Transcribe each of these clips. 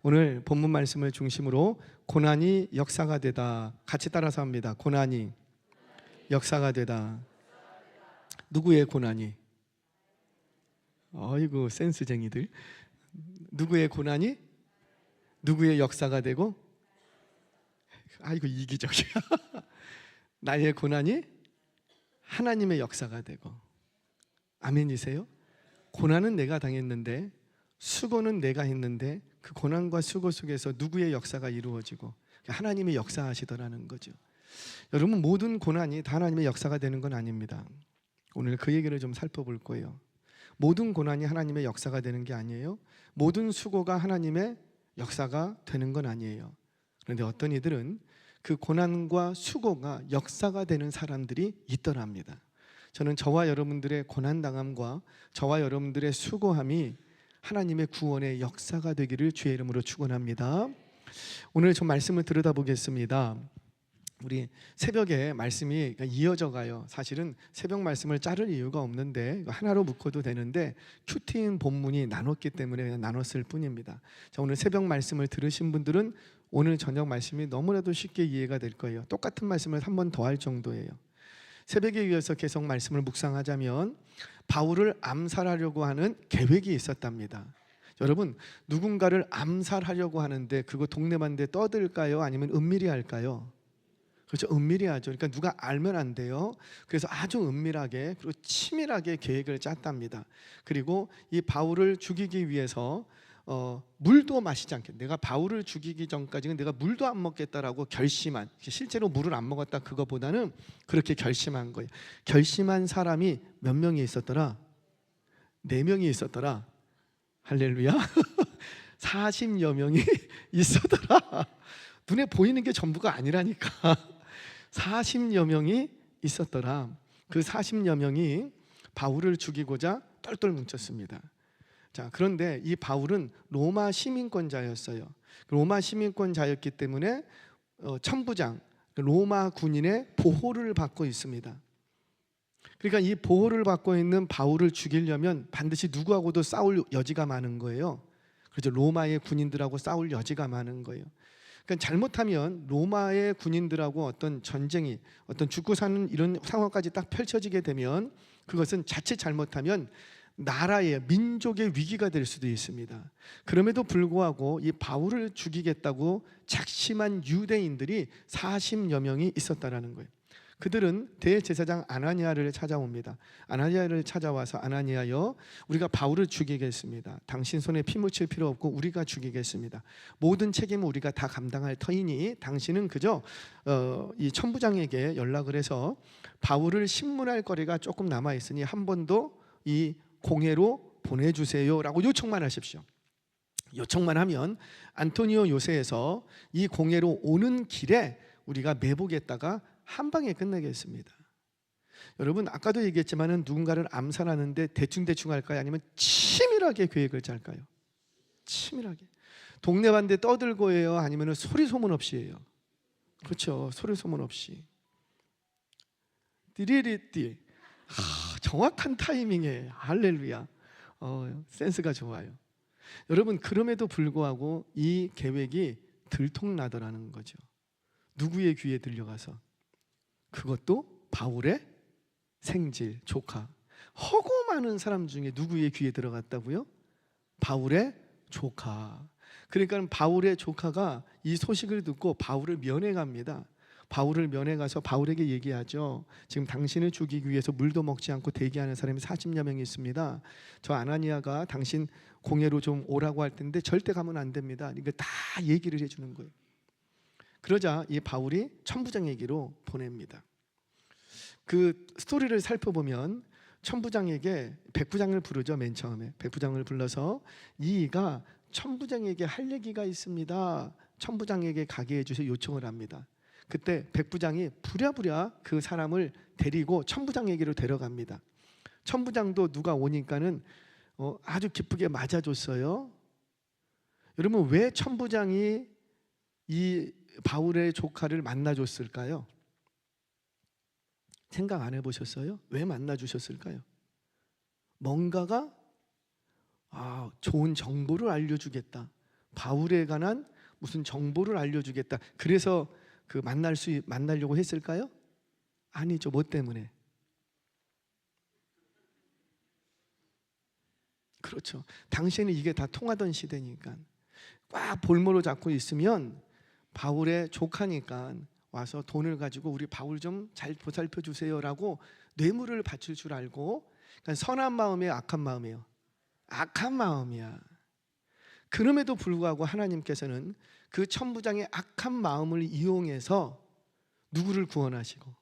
오늘 본문 말씀을 중심으로 고난이 역사가 되다. 같이 따라서 합니다. 고난이 역사가 되다. 누구의 고난이? 어이구 센스쟁이들. 누구의 고난이 누구의 역사가 되고? 아이고 이기적이야. 나의 고난이 하나님의 역사가 되고. 아멘이세요? 고난은 내가 당했는데 수고는 내가 했는데 그 고난과 수고 속에서 누구의 역사가 이루어지고 하나님이 역사하시더라는 거죠. 여러분, 모든 고난이 다 하나님의 역사가 되는 건 아닙니다. 오늘 그 얘기를 좀 살펴볼 거예요. 모든 고난이 하나님의 역사가 되는 게 아니에요. 모든 수고가 하나님의 역사가 되는 건 아니에요. 그런데 어떤 이들은 그 고난과 수고가 역사가 되는 사람들이 있더랍니다. 저는 저와 여러분들의 고난당함과 저와 여러분들의 수고함이 하나님의 구원의 역사가 되기를 주의 이름으로 축원합니다. 오늘 좀 말씀을 들여다보겠습니다. 우리 새벽에 말씀이 이어져 가요. 사실은 새벽 말씀을 자를 이유가 없는데 하나로 묶어도 되는데 큐티인 본문이 나눴기 때문에 그냥 나눴을 뿐입니다. 자, 오늘 새벽 말씀을 들으신 분들은 오늘 저녁 말씀이 너무나도 쉽게 이해가 될 거예요. 똑같은 말씀을 한 번 더 할 정도예요. 새벽에 이어서 계속 말씀을 묵상하자면 바울을 암살하려고 하는 계획이 있었답니다. 여러분, 누군가를 암살하려고 하는데 그거 동네만데 떠들까요? 아니면 은밀히 할까요? 그렇죠, 은밀히 하죠. 그러니까 누가 알면 안 돼요. 그래서 아주 은밀하게 그리고 치밀하게 계획을 짰답니다. 그리고 이 바울을 죽이기 위해서 물도 마시지 않겠다. 내가 바울을 죽이기 전까지는 내가 물도 안 먹겠다라고 결심한, 실제로 물을 안 먹었다 그거보다는 그렇게 결심한 거예요. 결심한 사람이 몇 명이 있었더라? 4명이 있었더라. 할렐루야. 40여 명이 있었더라. 눈에 보이는 게 전부가 아니라니까. 40여 명이 있었더라. 그 40여 명이 바울을 죽이고자 똘똘 뭉쳤습니다. 자, 그런데 이 바울은 로마 시민권자였어요. 로마 시민권자였기 때문에 천부장, 로마 군인의 보호를 받고 있습니다. 그러니까 이 보호를 받고 있는 바울을 죽이려면 반드시 누구하고도 싸울 여지가 많은 거예요. 그래서 로마의 군인들하고 싸울 여지가 많은 거예요. 그러니까 잘못하면 로마의 군인들하고 어떤 전쟁이, 어떤 죽고 사는 이런 상황까지 딱 펼쳐지게 되면 그것은 자칫 잘못하면 나라의, 민족의 위기가 될 수도 있습니다. 그럼에도 불구하고 이 바울을 죽이겠다고 작심한 유대인들이 40여 명이 있었다라는 거예요. 그들은 대제사장 아나니아를 찾아옵니다. 아나니아를 찾아와서 아나니아여, 우리가 바울을 죽이겠습니다. 당신 손에 피 묻힐 필요 없고 우리가 죽이겠습니다. 모든 책임은 우리가 다 감당할 터이니 당신은 그저 이 천부장에게 연락을 해서 바울을 신문할 거리가 조금 남아있으니 한 번 더 이 공회로 보내주세요 라고 요청만 하십시오. 요청만 하면 안토니오 요새에서 이 공회로 오는 길에 우리가 매복했다가 한 방에 끝내겠습니다. 여러분, 아까도 얘기했지만은 누군가를 암살하는데 대충 할까요? 아니면 치밀하게 계획을 짤까요? 치밀하게. 동네반대 떠들고 해요? 아니면 소리 소문 없이 해요? 그렇죠, 소리 소문 없이. 띠리리띠. 정확한 타이밍에 할렐루야. 센스가 좋아요. 여러분, 그럼에도 불구하고 이 계획이 들통나더라는 거죠. 누구의 귀에 들려가서? 그것도 바울의 생질, 조카. 허구 많은 사람 중에 누구의 귀에 들어갔다고요? 바울의 조카. 그러니까 바울의 조카가 이 소식을 듣고 바울을 면회 갑니다. 바울을 면회 가서 바울에게 얘기하죠. 지금 당신을 죽이기 위해서 물도 먹지 않고 대기하는 사람이 40여 명이 있습니다. 저 아나니아가 당신 공회로 좀 오라고 할 텐데 절대 가면 안 됩니다. 이거 다 얘기를 해주는 거예요. 그러자 이 바울이 천부장에게로 보냅니다. 그 스토리를 살펴보면 천부장에게 백부장을 부르죠. 맨 처음에 백부장을 불러서 이가 천부장에게 할 얘기가 있습니다. 천부장에게 가게 해주세요 요청을 합니다. 그때 백부장이 부랴부랴 그 사람을 데리고 천부장에게로 데려갑니다. 천부장도 누가 오니까는 아주 기쁘게 맞아줬어요. 여러분, 왜 천부장이 이 바울의 조카를 만나줬을까요? 생각 안 해보셨어요? 왜 만나주셨을까요? 뭔가가 좋은 정보를 알려주겠다, 바울에 관한 무슨 정보를 알려주겠다. 그래서 만나려고 했을까요? 아니죠. 뭐 때문에? 그렇죠. 당시에는 이게 다 통하던 시대니까. 꽉 볼모로 잡고 있으면 바울의 조카니까 와서 돈을 가지고 우리 바울 좀 잘 보살펴 주세요라고 뇌물을 바칠 줄 알고, 그러니까 선한 마음이에요, 악한 마음이에요? 악한 마음이야. 그럼에도 불구하고 하나님께서는 그 천부장의 악한 마음을 이용해서 누구를 구원하시고?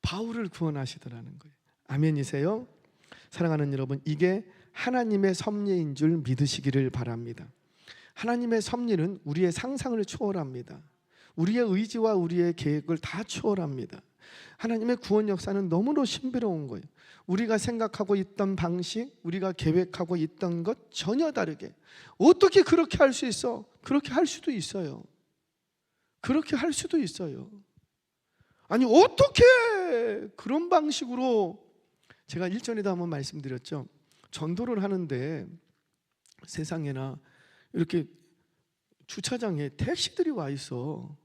바울을 구원하시더라는 거예요. 아멘이세요? 사랑하는 여러분, 이게 하나님의 섭리인 줄 믿으시기를 바랍니다. 하나님의 섭리는 우리의 상상을 초월합니다. 우리의 의지와 우리의 계획을 다 초월합니다. 하나님의 구원 역사는 너무나 신비로운 거예요. 우리가 생각하고 있던 방식, 우리가 계획하고 있던 것 전혀 다르게. 어떻게 그렇게 할 수 있어? 그렇게 할 수도 있어요. 그렇게 할 수도 있어요. 아니, 어떻게 그런 방식으로, 제가 일전에도 한번 말씀드렸죠. 전도를 하는데 세상에나 이렇게 주차장에 택시들이 와 있어.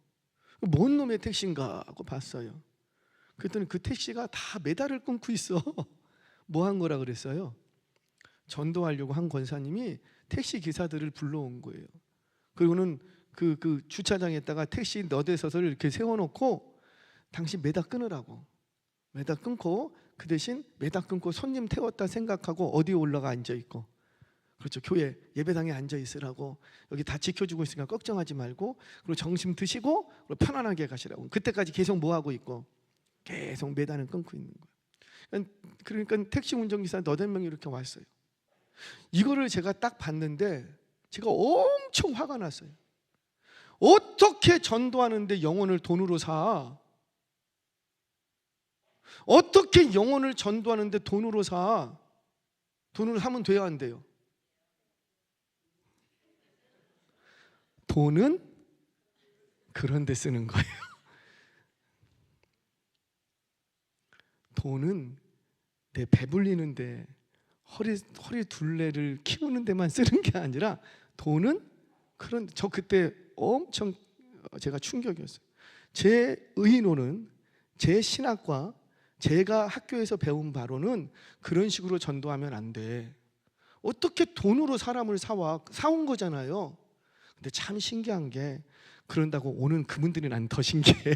뭔 놈의 택시인가 하고 봤어요. 그랬더니 그 택시가 다 메달을 끊고 있어. 뭐 한 거라 그랬어요? 전도하려고 한 권사님이 택시 기사들을 불러온 거예요. 그리고는 그 주차장에다가 택시 너댓서를 이렇게 세워놓고 당신 메달 끊으라고. 메달 끊고, 그 대신 메달 끊고 손님 태웠다 생각하고 어디에 올라가 앉아있고, 그렇죠, 교회 예배당에 앉아있으라고, 여기 다 지켜주고 있으니까 걱정하지 말고, 그리고 점심 드시고 그리고 편안하게 가시라고. 그때까지 계속 뭐하고 있고? 계속 메달을 끊고 있는 거예요. 그러니까 택시 운전기사 너댓 명이 이렇게 왔어요. 이거를 제가 딱 봤는데 제가 엄청 화가 났어요. 어떻게 전도하는데 영혼을 돈으로 사? 어떻게 영혼을 전도하는데 돈으로 사? 돈으로 사면 돼야 안 돼요? 돈은 그런 데 쓰는 거예요. 돈은 내 배불리는데 허리 둘레를 키우는 데만 쓰는 게 아니라, 돈은 그런, 저 그때 엄청 제가 충격이었어요. 제 의논은, 제 신학과 제가 학교에서 배운 바로는 그런 식으로 전도하면 안 돼. 어떻게 돈으로 사람을 사온 거잖아요. 근데 참 신기한 게, 그런다고 오는 그분들이 난 더 신기해.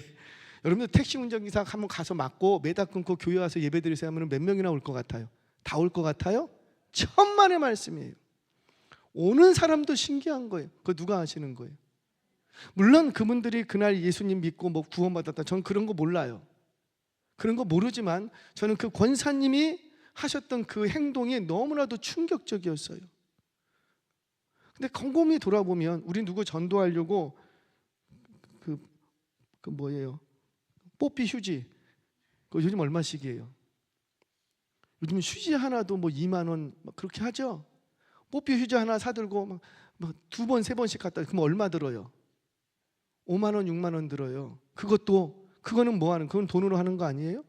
여러분들 택시 운전기사 한번 가서 맞고 메달 끊고 교회 와서 예배 드리세요 하면 몇 명이나 올 것 같아요? 다 올 것 같아요? 천만의 말씀이에요. 오는 사람도 신기한 거예요. 그거 누가 하시는 거예요? 물론 그분들이 그날 예수님 믿고 뭐 구원받았다, 저는 그런 거 몰라요. 그런 거 모르지만 저는 그 권사님이 하셨던 그 행동이 너무나도 충격적이었어요. 근데 곰곰이 돌아보면, 우리 누구 전도하려고 그 뭐예요? 뽀삐 휴지, 그거 요즘 얼마씩이에요? 요즘 휴지 하나도 뭐 2만 원 그렇게 하죠? 뽀삐 휴지 하나 사들고 막 두 번, 세 번씩 갔다, 그럼 얼마 들어요? 5만 원, 6만 원 들어요. 그거는 뭐 하는, 그건 돈으로 하는 거 아니에요?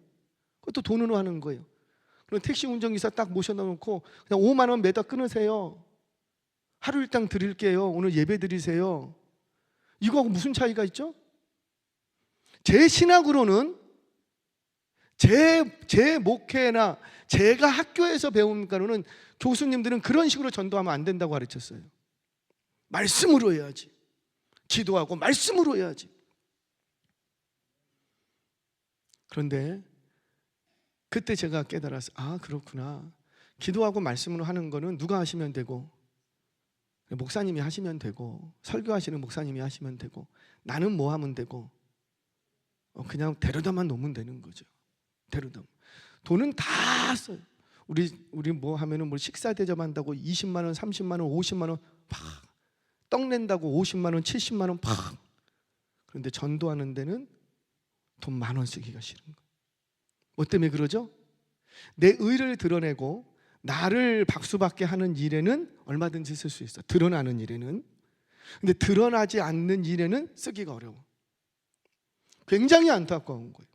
그것도 돈으로 하는 거예요. 그럼 택시 운전기사 딱 모셔다 놓고 그냥 5만 원 매달 끊으세요. 하루 일당 드릴게요. 오늘 예배 드리세요. 이거하고 무슨 차이가 있죠? 제 신학으로는, 제 목회나 제가 학교에서 배운 거로는, 교수님들은 그런 식으로 전도하면 안 된다고 가르쳤어요. 말씀으로 해야지. 기도하고 말씀으로 해야지. 그런데 그때 제가 깨달았어요. 아, 그렇구나. 기도하고 말씀으로 하는 거는 누가 하시면 되고, 목사님이 하시면 되고, 설교하시는 목사님이 하시면 되고, 나는 뭐 하면 되고, 그냥 데려다만 놓으면 되는 거죠. 데려다. 돈은 다 써요. 우리 뭐 하면은 뭐 식사 대접한다고 20만 원, 30만 원, 50만 원 팍, 떡 낸다고 50만 원, 70만 원 팍. 그런데 전도하는 데는 돈 10,000원 쓰기가 싫은 거예요. 뭐 때문에 그러죠? 내 의를 드러내고 나를 박수받게 하는 일에는 얼마든지 쓸 수 있어. 드러나는 일에는. 근데 드러나지 않는 일에는 쓰기가 어려워. 굉장히 안타까운 거예요.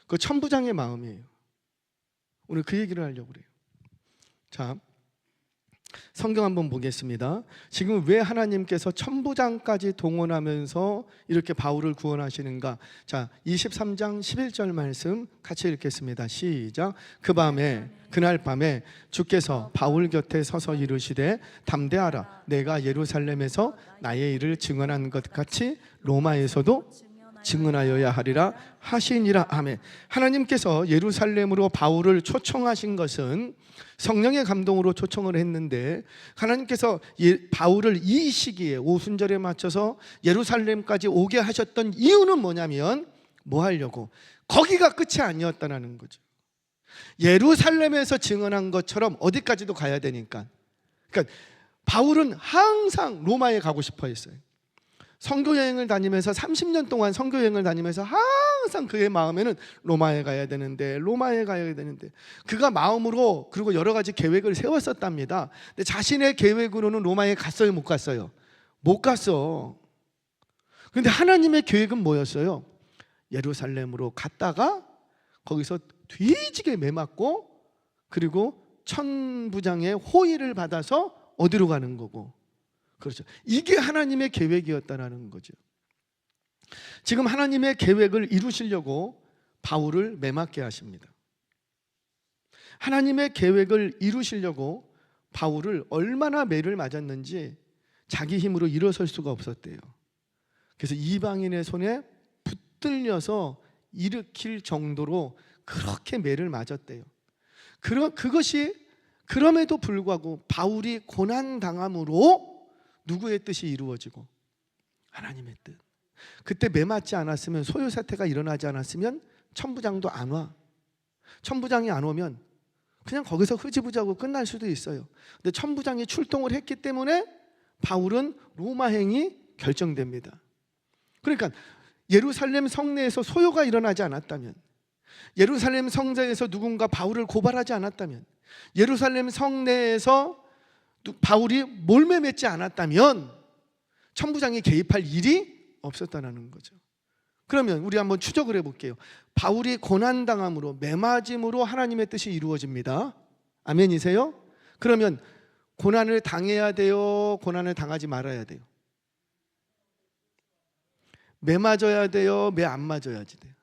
그 천부장의 마음이에요. 오늘 그 얘기를 하려고 그래요. 자, 성경 한번 보겠습니다. 지금 왜 하나님께서 천부장까지 동원하면서 이렇게 바울을 구원하시는가? 자, 23장 11절 말씀 같이 읽겠습니다. 시작. 그날 밤에 주께서 바울 곁에 서서 이르시되 담대하라. 내가 예루살렘에서 나의 일을 증언한 것 같이 로마에서도 증언하여야 하리라 하시니라. 아멘. 하나님께서 예루살렘으로 바울을 초청하신 것은 성령의 감동으로 초청을 했는데, 하나님께서 바울을 이 시기에 오순절에 맞춰서 예루살렘까지 오게 하셨던 이유는 뭐냐면, 뭐 하려고? 거기가 끝이 아니었다는 거죠. 예루살렘에서 증언한 것처럼 어디까지도 가야 되니까. 그러니까 바울은 항상 로마에 가고 싶어 했어요. 선교여행을 다니면서 30년 동안 선교여행을 다니면서 항상 그의 마음에는 로마에 가야 되는데 그가 마음으로 그리고 여러 가지 계획을 세웠었답니다. 근데 자신의 계획으로는 로마에 갔어요, 못 갔어요? 못 갔어. 그런데 하나님의 계획은 뭐였어요? 예루살렘으로 갔다가 거기서 뒤지게 매맞고 그리고 천부장의 호의를 받아서 어디로 가는 거고. 그렇죠. 이게 하나님의 계획이었다는 거죠. 지금 하나님의 계획을 이루시려고 바울을 매맞게 하십니다. 하나님의 계획을 이루시려고 바울을 얼마나 매를 맞았는지 자기 힘으로 일어설 수가 없었대요. 그래서 이방인의 손에 붙들려서 일으킬 정도로 그렇게 매를 맞았대요. 그것이 그럼에도 불구하고 바울이 고난당함으로 누구의 뜻이 이루어지고? 하나님의 뜻. 그때 매맞지 않았으면, 소요사태가 일어나지 않았으면 천부장도 안 와. 천부장이 안 오면 그냥 거기서 흐지부지하고 끝날 수도 있어요. 근데 천부장이 출동을 했기 때문에 바울은 로마행이 결정됩니다. 그러니까 예루살렘 성내에서 소요가 일어나지 않았다면, 예루살렘 성전에서 누군가 바울을 고발하지 않았다면, 예루살렘 성내에서 바울이 몰매 맺지 않았다면 천부장이 개입할 일이 없었다는 거죠. 그러면 우리 한번 추적을 해볼게요. 바울이 고난당함으로, 매맞음으로 하나님의 뜻이 이루어집니다. 아멘이세요? 그러면 고난을 당해야 돼요? 고난을 당하지 말아야 돼요? 매 맞아야 돼요? 매 안 맞아야지 돼요?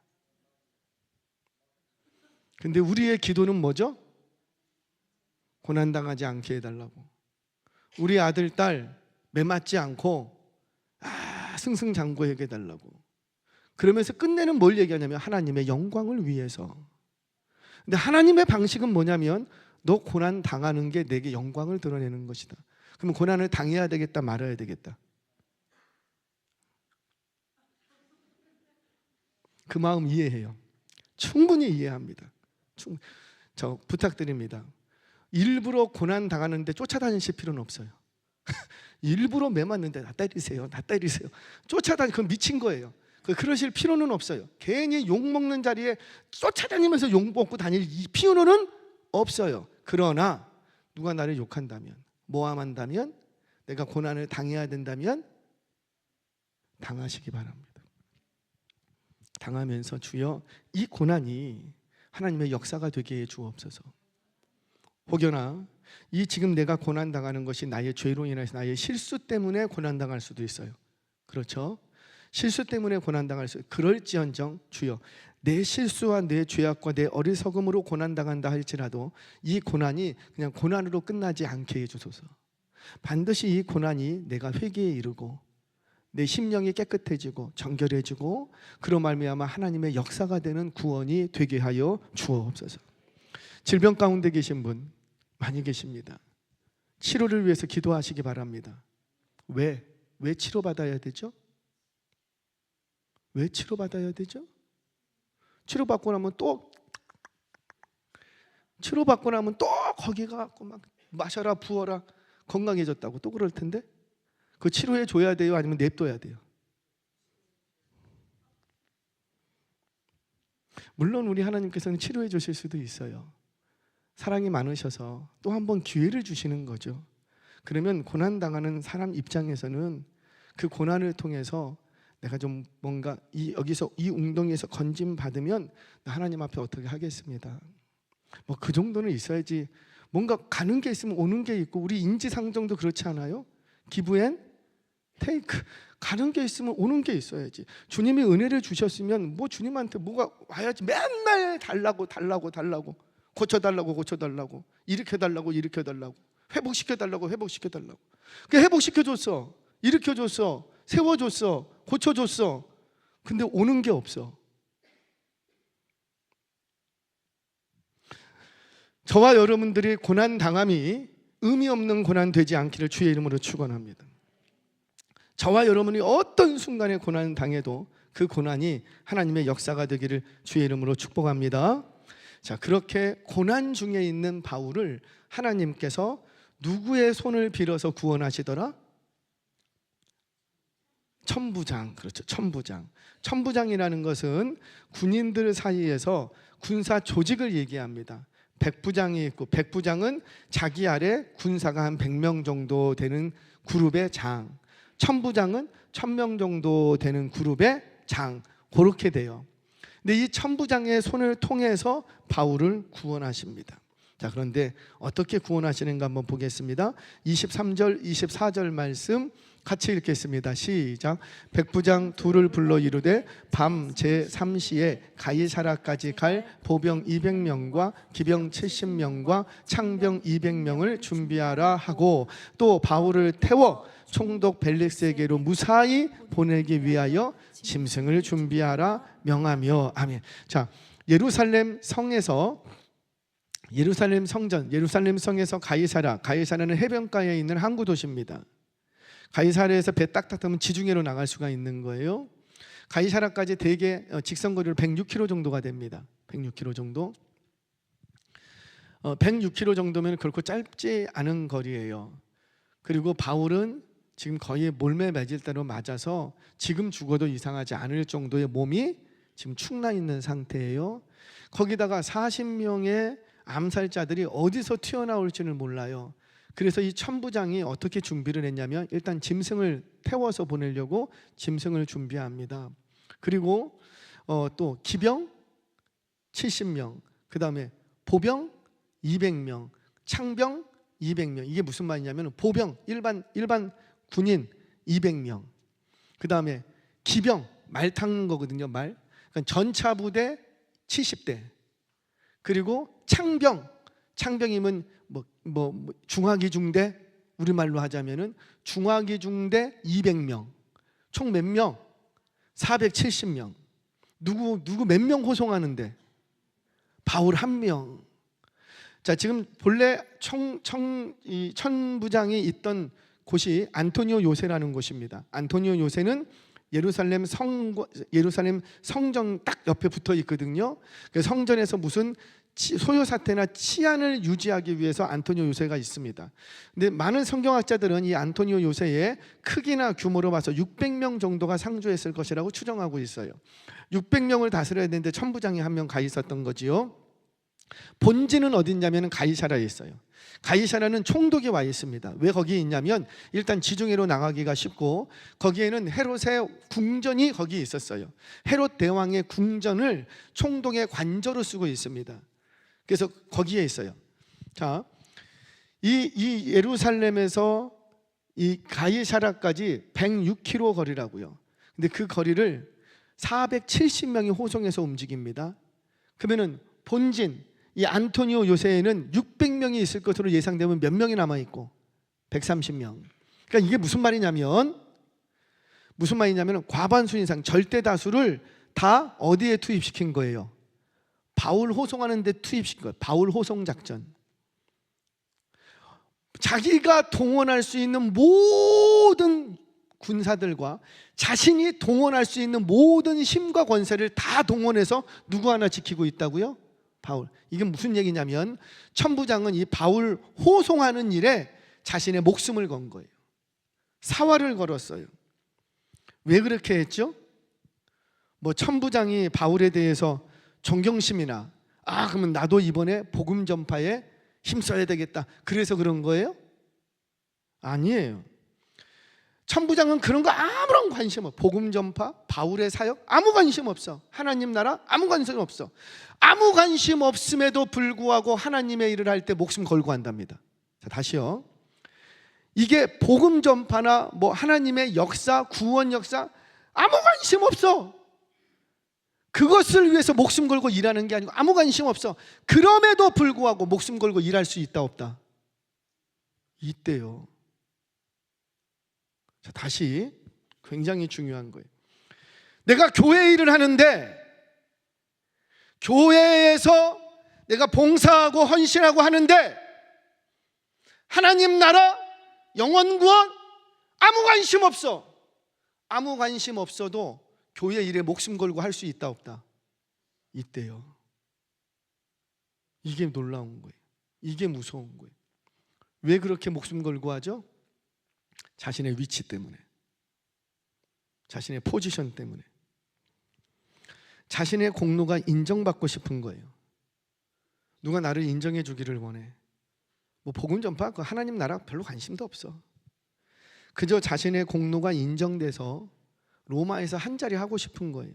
근데 우리의 기도는 뭐죠? 고난당하지 않게 해달라고. 우리 아들, 딸 매 맞지 않고 승승장구하게 해달라고. 그러면서 끝내는 뭘 얘기하냐면 하나님의 영광을 위해서. 근데 하나님의 방식은 뭐냐면, 너 고난 당하는 게 내게 영광을 드러내는 것이다. 그러면 고난을 당해야 되겠다, 말아야 되겠다? 그 마음 이해해요. 충분히 이해합니다. 저 부탁드립니다. 일부러 고난 당하는데 쫓아다니실 필요는 없어요. 일부러 매맞는데 나 때리세요, 나 때리세요, 그건 미친 거예요. 그러실 필요는 없어요. 괜히 욕먹는 자리에 쫓아다니면서 욕먹고 다닐 이 필요는 없어요. 그러나 누가 나를 욕한다면, 모함한다면, 내가 고난을 당해야 된다면 당하시기 바랍니다. 당하면서 주여 이 고난이 하나님의 역사가 되게 해 주옵소서. 혹여나 이 지금 내가 고난당하는 것이 나의 죄로 인해서, 나의 실수 때문에 고난당할 수도 있어요. 그렇죠? 실수 때문에 고난당할 수, 그럴지언정 주여 내 실수와 내 죄악과 내 어리석음으로 고난당한다 할지라도 이 고난이 그냥 고난으로 끝나지 않게 해주소서. 반드시 이 고난이 내가 회개에 이르고 내 심령이 깨끗해지고 정결해지고 그로 말미암아 하나님의 역사가 되는 구원이 되게 하여 주옵소서. 질병 가운데 계신 분 많이 계십니다. 치료를 위해서 기도하시기 바랍니다. 왜 치료받아야 되죠? 왜 치료받아야 되죠? 치료받고 나면 또 거기 가고 막 마셔라 부어라 건강해졌다고 또 그럴 텐데, 그 치료해 줘야 돼요? 아니면 냅둬야 돼요? 물론 우리 하나님께서는 치료해 주실 수도 있어요. 사랑이 많으셔서 또 한 번 기회를 주시는 거죠. 그러면 고난당하는 사람 입장에서는 그 고난을 통해서 내가 좀 뭔가 여기서 이 웅덩이에서 건짐 받으면 하나님 앞에 어떻게 하겠습니다. 뭐 그 정도는 있어야지 뭔가 가는 게 있으면 오는 게 있고, 우리 인지상정도 그렇지 않아요? 기브 앤 테이크. 가는 게 있으면 오는 게 있어야지. 주님이 은혜를 주셨으면 뭐 주님한테 뭐가 와야지. 맨날 달라고 고쳐달라고 일으켜달라고 회복시켜달라고. 그 회복시켜줬어, 일으켜줬어, 세워줬어, 고쳐줬어. 근데 오는 게 없어. 저와 여러분들이 고난 당함이 의미 없는 고난 되지 않기를 주의 이름으로 축원합니다. 저와 여러분이 어떤 순간에 고난 당해도 그 고난이 하나님의 역사가 되기를 주의 이름으로 축복합니다. 자, 그렇게 고난 중에 있는 바울을 하나님께서 누구의 손을 빌어서 구원하시더라? 천부장. 그렇죠. 천부장이라는 것은 군인들 사이에서 군사 조직을 얘기합니다. 백부장이 있고, 백부장은 자기 아래 군사가 한 100명 정도 되는 그룹의 장, 천부장은 1000명 정도 되는 그룹의 장, 그렇게 돼요. 근데 이 천부장의 손을 통해서 바울을 구원하십니다. 자, 그런데 어떻게 구원하시는가 한번 보겠습니다. 23절 24절 말씀 같이 읽겠습니다. 시작. 백부장 둘을 불러 이르되 밤 제3시에 가이사라까지 갈 보병 200명과 기병 70명과 창병 200명을 준비하라 하고, 또 바울을 태워 총독 벨릭스에게로 무사히 보내기 위하여 짐승을 준비하라 명하며. 아멘. 자, 예루살렘 성전, 예루살렘 성에서 가이사라는 해변가에 있는 항구 도시입니다. 가이사라에서 배 딱딱 타면 지중해로 나갈 수가 있는 거예요. 가이사라까지 대개 직선거리로 106km 정도가 됩니다. 106km 정도. 106km 정도면 결코 짧지 않은 거리예요. 그리고 바울은 지금 거의 몰매 맺을 대로 맞아서 지금 죽어도 이상하지 않을 정도의 몸이 지금 축나 있는 상태예요. 거기다가 40명의 암살자들이 어디서 튀어나올지는 몰라요. 그래서 이 천부장이 어떻게 준비를 했냐면, 일단 짐승을 태워서 보내려고 짐승을 준비합니다. 그리고 또 기병 70명, 그 다음에 보병 200명, 창병 200명. 이게 무슨 말이냐면 보병, 일반 군인 200명, 그 다음에 기병, 말 타는 거거든요. 말. 그러니까 전차 부대 70대, 그리고 창병이면 중화기중대, 우리말로 하자면은 중화기중대 200명. 총 몇 명? 470명. 누구 몇 명 호송하는데? 바울 1명. 자, 지금 본래 이 천부장이 있던 곳이 안토니오 요새라는 곳입니다. 안토니오 요새는 예루살렘 성전 딱 옆에 붙어 있거든요. 그래서 성전에서 무슨 소요 사태나 치안을 유지하기 위해서 안토니오 요새가 있습니다. 근데 많은 성경학자들은 이 안토니오 요새의 크기나 규모로 봐서 600명 정도가 상주했을 것이라고 추정하고 있어요. 600명을 다스려야 되는데 천부장이 1명 가 있었던 거지요. 본지는 어딨냐면 가이사라에 있어요. 가이사라는 총독이 와 있습니다. 왜 거기에 있냐면, 일단 지중해로 나가기가 쉽고, 거기에는 헤롯의 궁전이 거기에 있었어요. 헤롯 대왕의 궁전을 총독의 관저로 쓰고 있습니다. 그래서 거기에 있어요. 자, 이 예루살렘에서 이 가이사라까지 106km 거리라고요. 근데 그 거리를 470명이 호송해서 움직입니다. 그러면은 본진 이 안토니오 요새에는 600명이 있을 것으로 예상되면 몇 명이 남아 있고? 130명. 그러니까 이게 무슨 말이냐면 과반수 이상, 절대 다수를 다 어디에 투입시킨 거예요? 바울 호송하는 데 투입시킨 거예요. 바울 호송 작전. 자기가 동원할 수 있는 모든 군사들과 자신이 동원할 수 있는 모든 힘과 권세를 다 동원해서 누구 하나 지키고 있다고요? 바울. 이게 무슨 얘기냐면, 천부장은 이 바울 호송하는 일에 자신의 목숨을 건 거예요. 사활을 걸었어요. 왜 그렇게 했죠? 천부장이 바울에 대해서 존경심이나, 그러면 나도 이번에 복음 전파에 힘써야 되겠다, 그래서 그런 거예요? 아니에요. 천부장은 그런 거 아무런 관심 없어. 복음 전파, 바울의 사역 아무 관심 없어. 하나님 나라 아무 관심 없어. 아무 관심 없음에도 불구하고 하나님의 일을 할 때 목숨 걸고 한답니다. 자, 다시요. 이게 복음 전파나 뭐 하나님의 역사, 구원 역사 아무 관심 없어. 그것을 위해서 목숨 걸고 일하는 게 아니고 아무 관심 없어. 그럼에도 불구하고 목숨 걸고 일할 수 있다 없다? 있대요. 자, 다시 굉장히 중요한 거예요. 내가 교회 일을 하는데 교회에서 내가 봉사하고 헌신하고 하는데 하나님 나라, 영원 구원 아무 관심 없어. 아무 관심 없어도 교회 일에 목숨 걸고 할 수 있다 없다? 있대요. 이게 놀라운 거예요. 이게 무서운 거예요. 왜 그렇게 목숨 걸고 하죠? 자신의 위치 때문에, 자신의 포지션 때문에, 자신의 공로가 인정받고 싶은 거예요. 누가 나를 인정해 주기를 원해. 뭐 복음 전파, 그 하나님 나라 별로 관심도 없어. 그저 자신의 공로가 인정돼서 로마에서 한 자리 하고 싶은 거예요.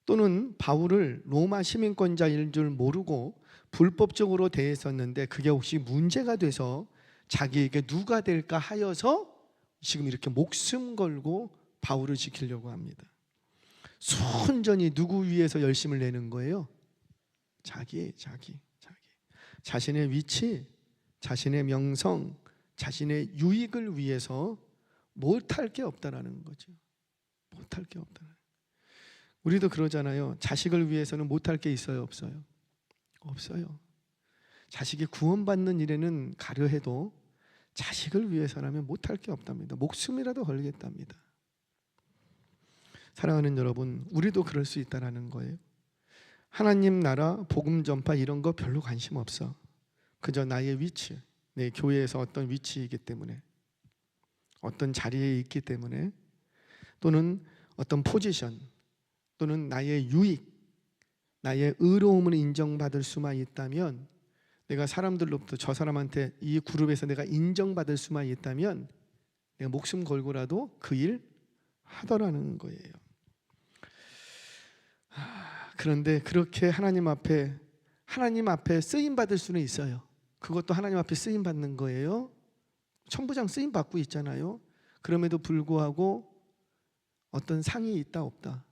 또는 바울을 로마 시민권자일 줄 모르고 불법적으로 대했었는데 그게 혹시 문제가 돼서 자기에게 누가 될까 하여서 지금 이렇게 목숨 걸고 바울을 지키려고 합니다. 순전히 누구 위해서 열심을 내는 거예요? 자기. 자신의 위치, 자신의 명성, 자신의 유익을 위해서 못할 게 없다라는 거죠. 못할 게 없다. 우리도 그러잖아요. 자식을 위해서는 못할 게 있어요, 없어요? 없어요. 자식이 구원받는 일에는 가려해도 자식을 위해서라면 못할 게 없답니다. 목숨이라도 걸겠답니다. 사랑하는 여러분, 우리도 그럴 수 있다는 거예요. 하나님 나라, 복음 전파 이런 거 별로 관심 없어. 그저 나의 위치, 내 교회에서 어떤 위치이기 때문에, 어떤 자리에 있기 때문에, 또는 어떤 포지션, 또는 나의 유익, 나의 의로움을 인정받을 수만 있다면, 내가 사람들로부터 저 사람한테 이 그룹에서 내가 인정받을 수만 있다면 내가 목숨 걸고라도 그 일 하더라는 거예요. 그런데 그렇게 하나님 앞에 쓰임 받을 수는 있어요. 그것도 하나님 앞에 쓰임 받는 거예요. 천부장 쓰임 받고 있잖아요. 그럼에도 불구하고 어떤 상이 있다 없다?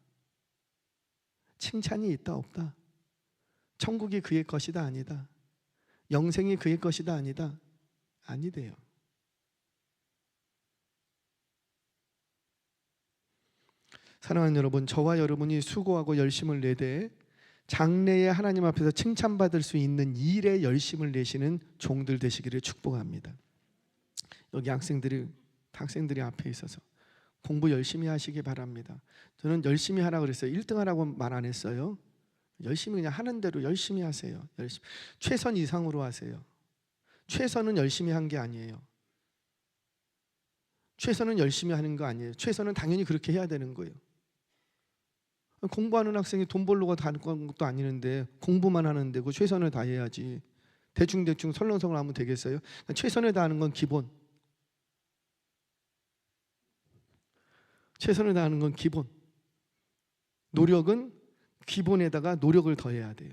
칭찬이 있다 없다? 천국이 그의 것이다 아니다? 영생이 그의 것이다 아니다? 아니대요. 사랑하는 여러분, 저와 여러분이 수고하고 열심을 내되 장래에 하나님 앞에서 칭찬받을 수 있는 일에 열심을 내시는 종들 되시기를 축복합니다. 여기 학생들이 앞에 있어서 공부 열심히 하시기 바랍니다. 저는 열심히 하라고 그랬어요. 1등 하라고 말 안 했어요. 열심히 그냥 하는 대로 열심히 하세요. 최선 이상으로 하세요. 최선은 열심히 한 게 아니에요. 최선은 열심히 하는 거 아니에요. 최선은 당연히 그렇게 해야 되는 거예요. 공부하는 학생이 돈 벌러가 다는 것도 아니는데 공부만 하는데 그 최선을 다해야지. 대충 설렁설렁 하면 되겠어요? 최선을 다하는 건 기본. 최선을 다하는 건 기본. 노력은 기본에다가 노력을 더해야 돼요.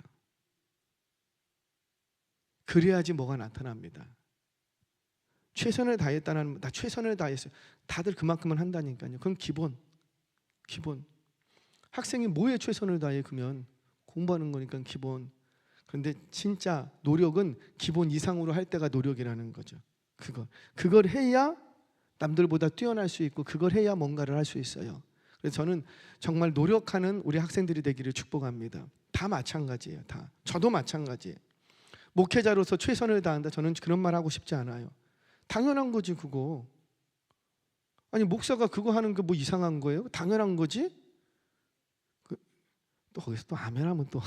그래야지 뭐가 나타납니다. 최선을 다했다는, 나 최선을 다했어요. 다들 그만큼은 한다니까요. 그건 기본. 학생이 뭐에 최선을 다해? 그러면 공부하는 거니까 기본. 그런데 진짜 노력은 기본 이상으로 할 때가 노력이라는 거죠. 그걸 해야 남들보다 뛰어날 수 있고, 그걸 해야 뭔가를 할 수 있어요. 그래서 저는 정말 노력하는 우리 학생들이 되기를 축복합니다. 다 마찬가지예요. 다. 저도 마찬가지예요. 목회자로서 최선을 다한다, 저는 그런 말 하고 싶지 않아요. 당연한 거지 그거. 아니 목사가 그거 하는 게 뭐 이상한 거예요? 당연한 거지. 또 거기서 또 아멘 하면 또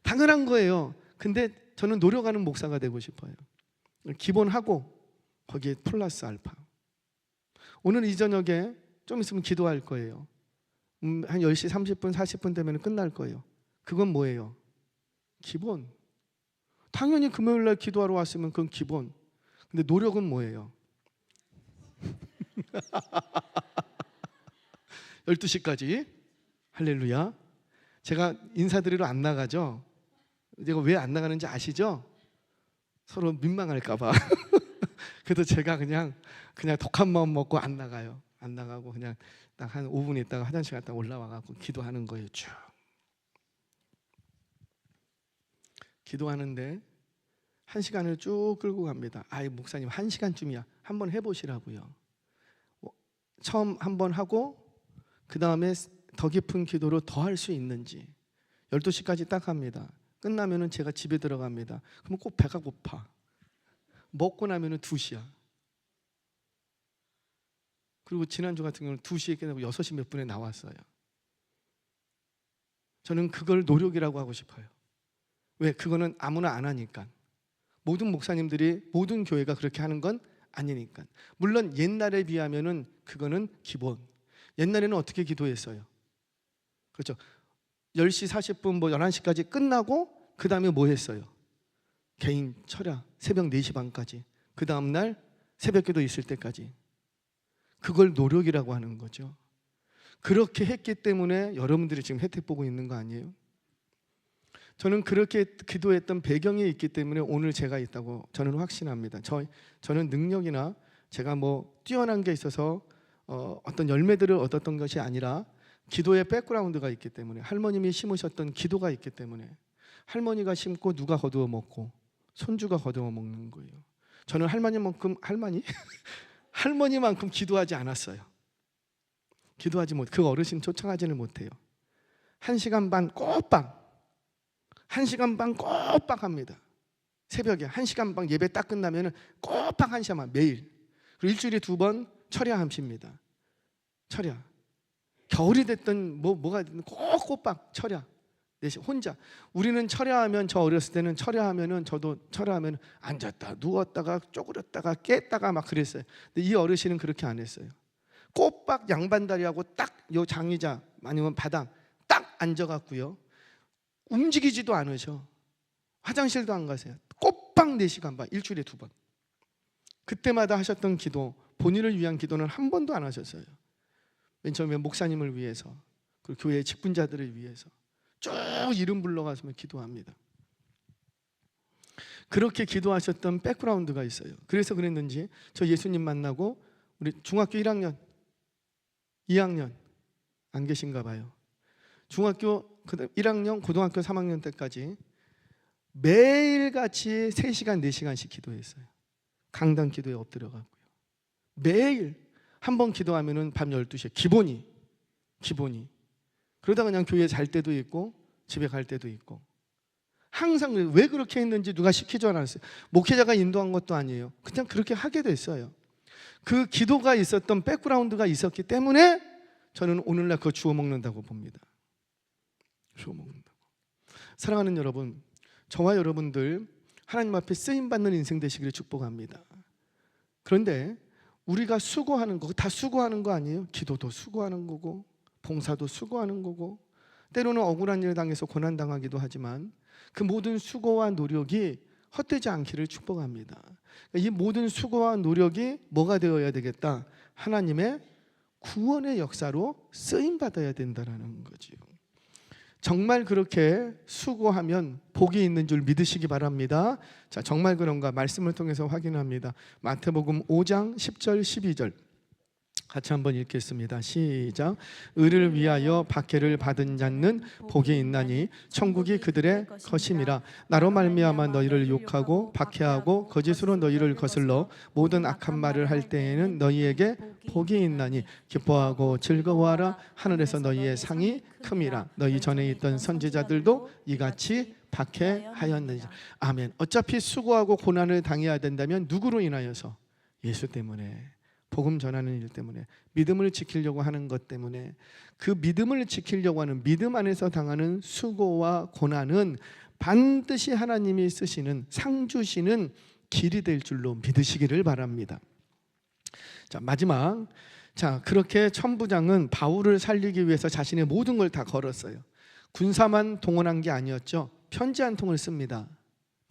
당연한 거예요. 근데 저는 노력하는 목사가 되고 싶어요. 기본하고 거기에 플러스 알파. 오늘 이 저녁에 좀 있으면 기도할 거예요. 한 10시 30분 40분 되면 끝날 거예요. 그건 뭐예요? 기본. 당연히 금요일날 기도하러 왔으면 그건 기본. 근데 노력은 뭐예요? 12시까지. 할렐루야. 제가 인사드리러 안 나가죠? 제가 왜 안 나가는지 아시죠? 서로 민망할까 봐. 그래도 제가 그냥 독한 마음 먹고 안 나가요. 안 나가고 그냥 딱 한 5분 있다가 화장실 갔다 올라와 갖고 기도하는 거예요. 쭉 기도하는데 1시간을 쭉 끌고 갑니다. 아이 목사님 1시간쯤이야. 한번 해보시라고요. 처음 한번 하고 그 다음에 더 깊은 기도로 더 할 수 있는지. 12시까지 딱 합니다. 끝나면은 제가 집에 들어갑니다. 그러면 꼭 배가 고파. 먹고 나면은 2시야. 그리고 지난주 같은 경우는 2시에 끝나고 6시 몇 분에 나왔어요. 저는 그걸 노력이라고 하고 싶어요. 왜? 그거는 아무나 안 하니까. 모든 목사님들이 모든 교회가 그렇게 하는 건 아니니까. 물론 옛날에 비하면은 그거는 기본. 옛날에는 어떻게 기도했어요? 그렇죠. 10시 40분 뭐 11시까지 끝나고 그 다음에 뭐 했어요? 개인 철야 새벽 4시 반까지. 그 다음날 새벽기도 있을 때까지. 그걸 노력이라고 하는 거죠. 그렇게 했기 때문에 여러분들이 지금 혜택 보고 있는 거 아니에요? 저는 그렇게 기도했던 배경이 있기 때문에 오늘 제가 있다고 저는 확신합니다. 저는 능력이나 제가 뭐 뛰어난 게 있어서 어떤 열매들을 얻었던 것이 아니라 기도의 백그라운드가 있기 때문에, 할머님이 심으셨던 기도가 있기 때문에, 할머니가 심고 누가 거두어 먹고 손주가 거두어 먹는 거예요. 저는 할머니만큼 기도하지 않았어요. 기도하지 못. 그 어르신 쫓아가지는 못해요. 1시간 반 꼬박 1시간 반 꼬박 합니다. 새벽에 1시간 반 예배 딱 끝나면 꼬박 1시간 반 매일. 그리고 일주일에 2번 철야하십니다. 철야. 겨울이 됐든 뭐가 됐든 꼭 꼬박 철야. 혼자. 우리는 철야하면, 저 어렸을 때는 철야하면은, 저도 철야하면 앉았다 누웠다가 쪼그렸다가 깼다가 막 그랬어요. 근데 이 어르신은 그렇게 안 했어요. 꼬박 양반다리하고 딱 요 장의자 아니면 바닥 딱 앉아갖고요, 움직이지도 않으셔. 화장실도 안 가세요. 꼬박 4시간 반, 일주일에 2번. 그때마다 하셨던 기도, 본인을 위한 기도는 한 번도 안 하셨어요. 맨 처음에 목사님을 위해서, 그리고 교회의 직분자들을 위해서 쭉 이름 불러가서 기도합니다. 그렇게 기도하셨던 백그라운드가 있어요. 그래서 그랬는지 저 예수님 만나고 우리 중학교 1학년, 2학년 안 계신가 봐요. 중학교 1학년, 고등학교 3학년 때까지 매일같이 3시간, 4시간씩 기도했어요. 강단 기도에 엎드려가고요. 매일 한 번 기도하면은 밤 12시에 기본이. 그러다 그냥 교회 잘 때도 있고 집에 갈 때도 있고. 항상 왜 그렇게 했는지 누가 시키지 않았어요. 목회자가 인도한 것도 아니에요. 그냥 그렇게 하게 됐어요. 그 기도가 있었던 백그라운드가 있었기 때문에 저는 오늘날 그거 주워 먹는다고 봅니다. 주워 먹는다고. 사랑하는 여러분, 저와 여러분들 하나님 앞에 쓰임받는 인생 되시기를 축복합니다. 그런데 우리가 수고하는 거, 다 수고하는 거 아니에요? 기도도 수고하는 거고 봉사도 수고하는 거고, 때로는 억울한 일을 당해서 고난당하기도 하지만 그 모든 수고와 노력이 헛되지 않기를 축복합니다. 이 모든 수고와 노력이 뭐가 되어야 되겠다? 하나님의 구원의 역사로 쓰임받아야 된다는 거지요. 정말 그렇게 수고하면 복이 있는 줄 믿으시기 바랍니다. 자, 정말 그런가 말씀을 통해서 확인합니다. 마태복음 5장 10절 12절 같이 한번 읽겠습니다. 시작. 의를 위하여 박해를 받은 자는 복이 있나니 천국이 그들의 것임이라. 나로 말미암아 너희를 욕하고 박해하고 거짓으로 너희를 거슬러 모든 악한 말을 할 때에는 너희에게 복이 있나니 기뻐하고 즐거워하라. 하늘에서 너희의 상이 큼이라. 너희 전에 있던 선지자들도 이같이 박해하였느니라. 아멘. 어차피 수고하고 고난을 당해야 된다면 누구로 인하여서? 예수 때문에. 복음 전하는 일 때문에, 믿음을 지키려고 하는 것 때문에. 그 믿음을 지키려고 하는 믿음 안에서 당하는 수고와 고난은 반드시 하나님이 쓰시는, 상 주시는 길이 될 줄로 믿으시기를 바랍니다. 자, 마지막. 자, 그렇게 천부장은 바울을 살리기 위해서 자신의 모든 걸 다 걸었어요. 군사만 동원한 게 아니었죠. 편지 한 통을 씁니다.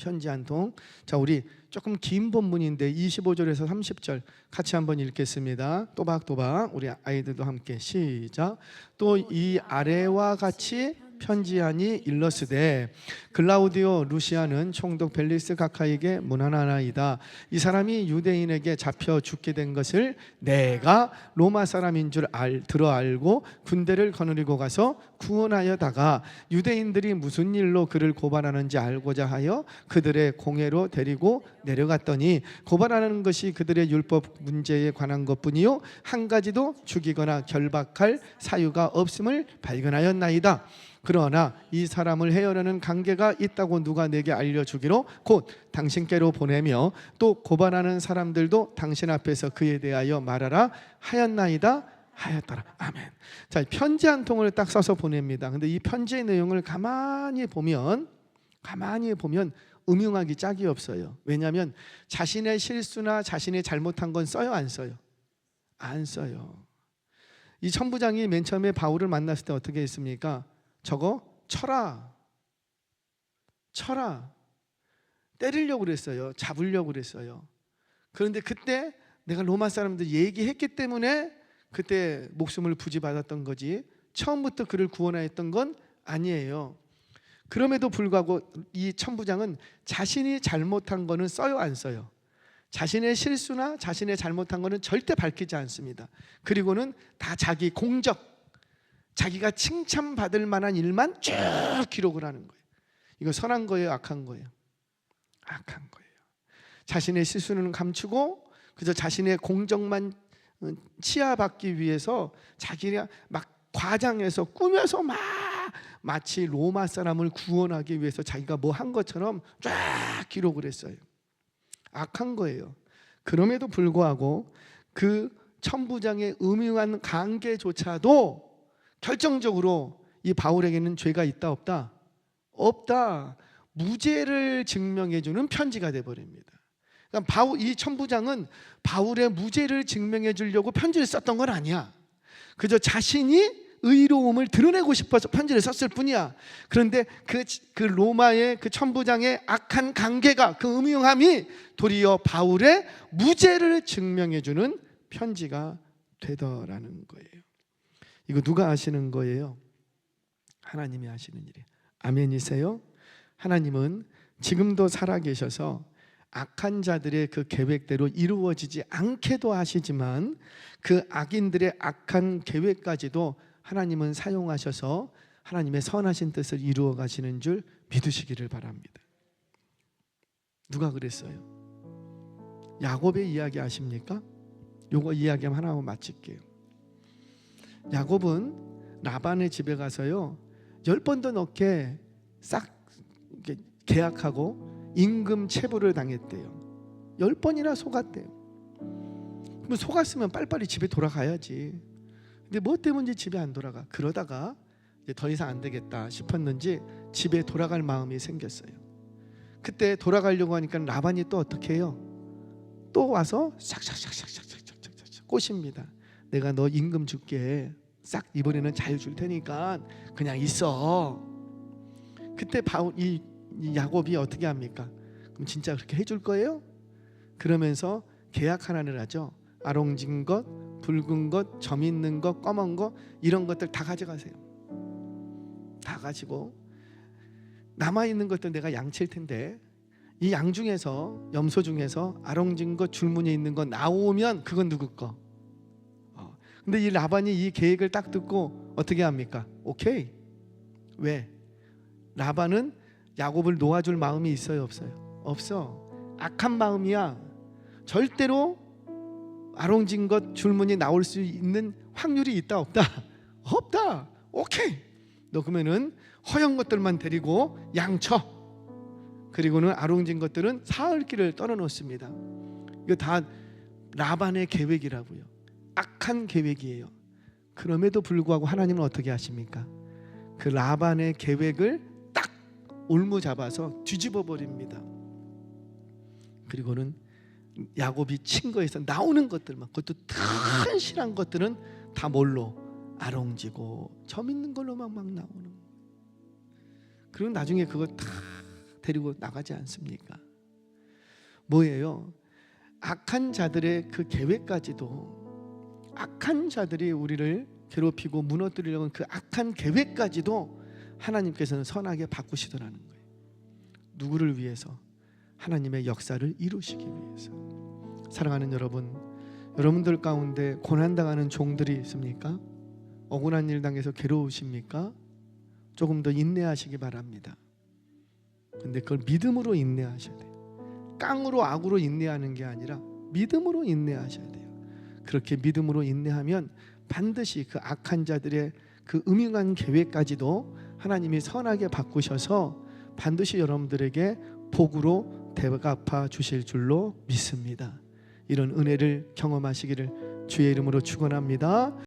편지 한 통. 자, 우리 조금 긴 본문인데 25절에서 30절 같이 한번 읽겠습니다. 또박또박 우리 아이들도 함께 시작. 또 이 아래와 같이 편지하니 일러스되 글라우디오 루시아는 총독 벨리스 각하에게 문안하나이다. 이 사람이 유대인에게 잡혀 죽게 된 것을 내가 로마 사람인 줄 들어 알고 군대를 거느리고 가서 구원하여다가 유대인들이 무슨 일로 그를 고발하는지 알고자 하여 그들의 공회로 데리고 내려갔더니 고발하는 것이 그들의 율법 문제에 관한 것뿐이요 한 가지도 죽이거나 결박할 사유가 없음을 발견하였나이다. 그러나 이 사람을 해하려는 관계가 있다고 누가 내게 알려주기로 곧 당신께로 보내며 또 고발하는 사람들도 당신 앞에서 그에 대하여 말하라 하였나이다 하였더라. 아멘. 자, 편지 한 통을 딱 써서 보냅니다. 근데 이 편지의 내용을 가만히 보면 음흉하기 짝이 없어요. 왜냐하면 자신의 실수나 자신이 잘못한 건 써요, 안 써요? 안 써요. 이 천부장이 맨 처음에 바울을 만났을 때 어떻게 했습니까? 저거 쳐라 때리려고 그랬어요. 잡으려고 그랬어요. 그런데 그때 내가 로마 사람들 얘기했기 때문에 그때 목숨을 부지받았던 거지 처음부터 그를 구원하였던 건 아니에요. 그럼에도 불구하고 이 천부장은 자신이 잘못한 거는 써요, 안 써요? 자신의 실수나 자신의 잘못한 거는 절대 밝히지 않습니다. 그리고는 다 자기 공적, 자기가 칭찬받을 만한 일만 쭉 기록을 하는 거예요. 이거 선한 거예요, 악한 거예요? 악한 거예요. 자신의 실수는 감추고 그저 자신의 공적만 치하받기 위해서 자기가 막 과장해서 꾸며서 마치 로마 사람을 구원하기 위해서 자기가 뭐 한 것처럼 쫙 기록을 했어요. 악한 거예요. 그럼에도 불구하고 그 천부장의 음흉한 관계조차도 결정적으로 이 바울에게는 죄가 있다 없다? 없다. 무죄를 증명해주는 편지가 돼버립니다. 그러니까 이 천부장은 바울의 무죄를 증명해 주려고 편지를 썼던 건 아니야. 그저 자신이 의로움을 드러내고 싶어서 편지를 썼을 뿐이야. 그런데 그 로마의 그 천부장의 악한 관계가, 그 음흉함이 도리어 바울의 무죄를 증명해 주는 편지가 되더라는 거예요. 이거 누가 하시는 거예요? 하나님이 하시는 일이에요. 아멘이세요? 하나님은 지금도 살아계셔서 악한 자들의 그 계획대로 이루어지지 않게도 하시지만 그 악인들의 악한 계획까지도 하나님은 사용하셔서 하나님의 선하신 뜻을 이루어 가시는 줄 믿으시기를 바랍니다. 누가 그랬어요? 야곱의 이야기 아십니까? 요거 이야기하면 하나 하고 마칠게요. 야곱은 라반의 집에 가서요 10번도 넘게 싹 계약하고 임금 체불을 당했대요. 10번이나 속았대요. 그럼 속았으면 빨리빨리 집에 돌아가야지. 근데 뭐 때문인지 집에 안 돌아가. 그러다가 이제 더 이상 안 되겠다 싶었는지 집에 돌아갈 마음이 생겼어요. 그때 돌아가려고 하니까 라반이 또 어떻게 해요? 또 와서 싹싹싹싹싹싹 꼬십니다. 내가 너 임금 줄게. 싹 이번에는 자유 줄 테니까 그냥 있어. 그때 이 야곱이 어떻게 합니까? 그럼 진짜 그렇게 해줄 거예요? 그러면서 계약 하나를 하죠. 아롱진 것, 붉은 것, 점 있는 것, 검은 것 이런 것들 다 가져가세요. 다 가지고 남아있는 것들 내가 양칠 텐데 이 양 중에서 염소 중에서 아롱진 것, 줄무늬 있는 거 나오면 그건 누구 거? 근데 이 라반이 이 계획을 딱 듣고 어떻게 합니까? 오케이. 왜? 라반은 야곱을 놓아줄 마음이 있어요, 없어요? 없어. 악한 마음이야. 절대로 아롱진 것, 줄무늬 나올 수 있는 확률이 있다 없다? 없다. 오케이. 너 그러면은 허연 것들만 데리고 양쳐. 그리고는 아롱진 것들은 사흘길을 떨어놓습니다. 이거 다 라반의 계획이라고요. 악한 계획이에요. 그럼에도 불구하고 하나님은 어떻게 하십니까? 그 라반의 계획을 딱 올무잡아서 뒤집어 버립니다. 그리고는 야곱이 친 거에서 나오는 것들만, 그것도 튼실한 것들은 다 뭘로? 아롱지고 점 있는 걸로만 막 나오는. 그리고 나중에 그거 다 데리고 나가지 않습니까? 뭐예요? 악한 자들의 그 계획까지도, 악한 자들이 우리를 괴롭히고 무너뜨리려는 그 악한 계획까지도 하나님께서는 선하게 바꾸시더라는 거예요. 누구를 위해서? 하나님의 역사를 이루시기 위해서. 사랑하는 여러분, 여러분들 가운데 고난당하는 종들이 있습니까? 억울한 일 당해서 괴로우십니까? 조금 더 인내하시기 바랍니다. 근데 그걸 믿음으로 인내하셔야 돼요. 깡으로 악으로 인내하는 게 아니라 믿음으로 인내하셔야 돼요. 그렇게 믿음으로 인내하면 반드시 그 악한 자들의 그 음흉한 계획까지도 하나님이 선하게 바꾸셔서 반드시 여러분들에게 복으로 대갚아 주실 줄로 믿습니다. 이런 은혜를 경험하시기를 주의 이름으로 축원합니다.